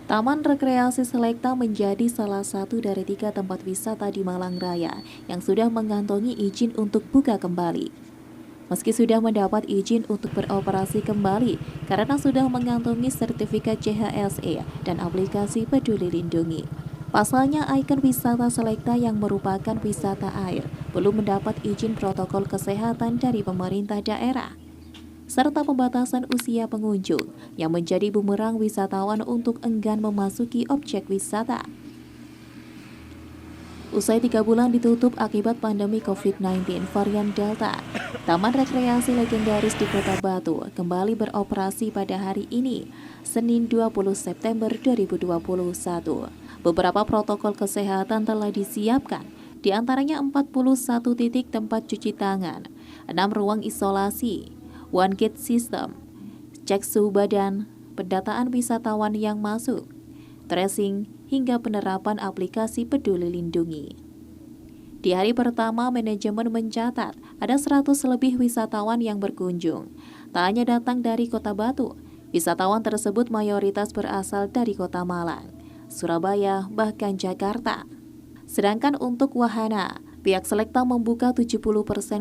Taman Rekreasi Selekta menjadi salah satu dari 3 tempat wisata di Malang Raya yang sudah mengantongi izin untuk buka kembali. Meski sudah mendapat izin untuk beroperasi kembali karena sudah mengantongi sertifikat CHSE dan aplikasi Peduli Lindungi. Pasalnya ikon wisata Selekta yang merupakan wisata air belum mendapat izin protokol kesehatan dari pemerintah daerah, serta pembatasan usia pengunjung yang menjadi bumerang wisatawan untuk enggan memasuki objek wisata. Usai 3 bulan ditutup akibat pandemi COVID-19 varian Delta, Taman Rekreasi legendaris di Kota Batu kembali beroperasi pada hari ini, Senin 20 September 2021. Beberapa protokol kesehatan telah disiapkan, di antaranya 41 titik tempat cuci tangan, 6 ruang isolasi, one gate system, cek suhu badan, pendataan wisatawan yang masuk, tracing, hingga penerapan aplikasi Peduli Lindungi. Di hari pertama, manajemen mencatat ada 100 lebih wisatawan yang berkunjung. Tak hanya datang dari Kota Batu, wisatawan tersebut mayoritas berasal dari Kota Malang, Surabaya, bahkan Jakarta. Sedangkan untuk wahana, pihak Selekta membuka 70%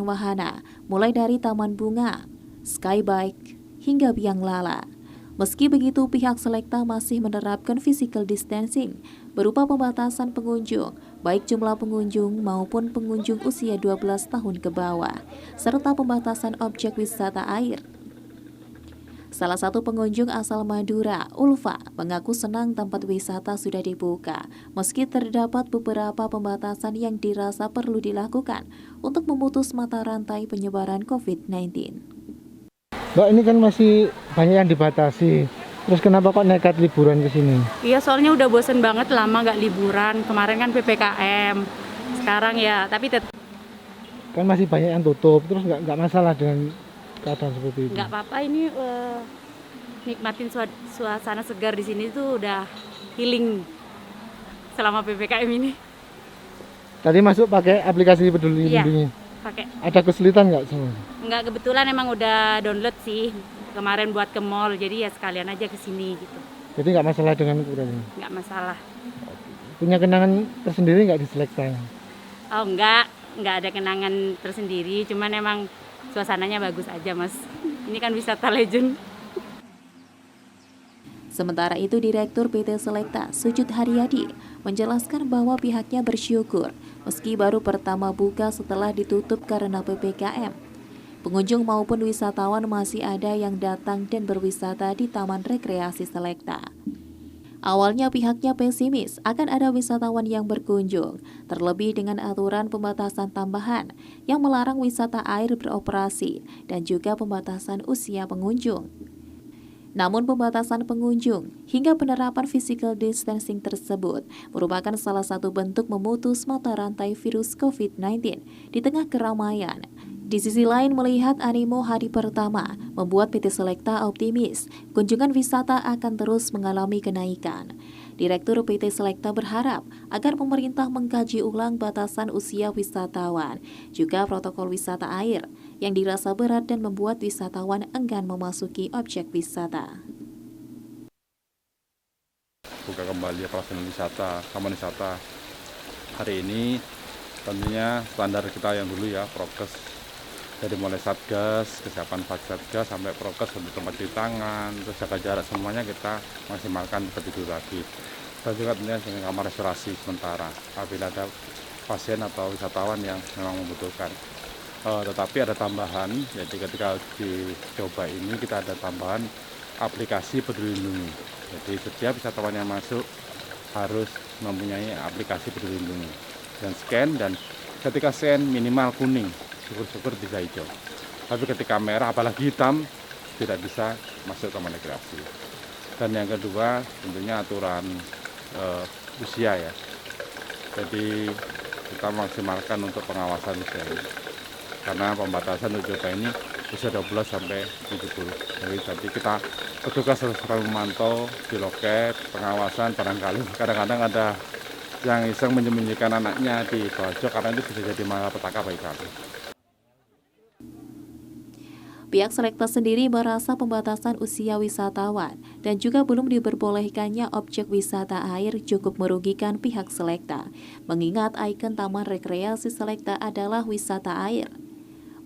wahana, mulai dari taman bunga, skybike, hingga biang lala. Meski begitu, pihak Selekta masih menerapkan physical distancing berupa pembatasan pengunjung, baik jumlah pengunjung maupun pengunjung usia 12 tahun ke bawah, serta pembatasan objek wisata air. Salah satu pengunjung asal Madura, Ulfa, mengaku senang tempat wisata sudah dibuka, meski terdapat beberapa pembatasan yang dirasa perlu dilakukan untuk memutus mata rantai penyebaran COVID-19. Mbak, ini kan masih banyak yang dibatasi. Terus kenapa kok nekat liburan ke sini? Iya, soalnya udah bosen banget lama nggak liburan. Kemarin kan PPKM. Sekarang ya, tapi tetap Kan masih banyak yang tutup. Terus nggak masalah dengan keadaan seperti itu? nggak apa-apa ini nikmatin suasana segar di sini tuh udah healing selama PPKM ini. Tadi masuk pakai aplikasi Peduli Iya, Lindungi. pakai. Ada kesulitan nggak sama? Nggak, kebetulan emang udah download sih kemarin buat ke mall. Jadi ya sekalian aja ke sini gitu. Jadi nggak masalah dengan ukurannya? Nggak masalah. Punya kenangan tersendiri nggak di Selekta? Oh, nggak ada kenangan tersendiri. Cuman emang suasananya bagus aja, Mas. Ini kan wisata legend. Sementara itu, Direktur PT Selekta, Sujud Haryadi, menjelaskan bahwa pihaknya bersyukur meski baru pertama buka setelah ditutup karena PPKM. Pengunjung maupun wisatawan masih ada yang datang dan berwisata di Taman Rekreasi Selekta. Awalnya pihaknya pesimis akan ada wisatawan yang berkunjung, terlebih dengan aturan pembatasan tambahan yang melarang wisata air beroperasi dan juga pembatasan usia pengunjung. Namun pembatasan pengunjung hingga penerapan physical distancing tersebut merupakan salah satu bentuk memutus mata rantai virus COVID-19 di tengah keramaian. Di sisi lain, melihat animo hari pertama, membuat PT Selekta optimis kunjungan wisata akan terus mengalami kenaikan. Direktur PT Selekta berharap agar pemerintah mengkaji ulang batasan usia wisatawan, juga protokol wisata air yang dirasa berat dan membuat wisatawan enggan memasuki objek wisata. Buka kembali pelaksanaan wisata, taman wisata. Hari ini tentunya standar kita yang dulu ya, prokes. Dari mulai Satgas, kesiapan Satgas sampai prokes untuk tempat cuci tangan, terus jaga jarak, semuanya kita maksimalkan seperti dulu lagi. Dan juga tentunya dengan kamar restorasi sementara apabila ada pasien atau wisatawan yang memang membutuhkan. Tetapi ada tambahan, jadi ketika dicoba ini kita ada tambahan aplikasi Peduli Lindungi. Jadi setiap wisatawan yang masuk harus mempunyai aplikasi Peduli Lindungi dan scan, dan ketika scan minimal kuning, syukur-syukur bisa hijau. Tapi ketika merah apalagi hitam tidak bisa masuk taman rekreasi. Dan yang kedua tentunya aturan usia ya. Jadi kita maksimalkan untuk pengawasan usia ini. Karena pembatasan untuk coba ini usia 12 sampai 70. Jadi kita petugas harus selalu memantau di loket pengawasan. Barangkali kadang-kadang ada yang iseng menyembunyikan anaknya di bawah jok, karena itu bisa jadi malapetaka bagi kami. Pihak Selekta sendiri merasa pembatasan usia wisatawan dan juga belum diperbolehkannya objek wisata air cukup merugikan pihak Selekta, mengingat ikon Taman Rekreasi Selekta adalah wisata air.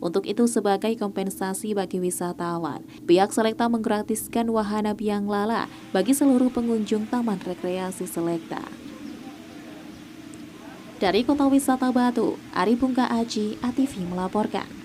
Untuk itu, sebagai kompensasi bagi wisatawan, pihak Selekta menggratiskan wahana biang lala bagi seluruh pengunjung Taman Rekreasi Selekta. Dari Kota Wisata Batu, Ari Bungka Aji, ATV melaporkan.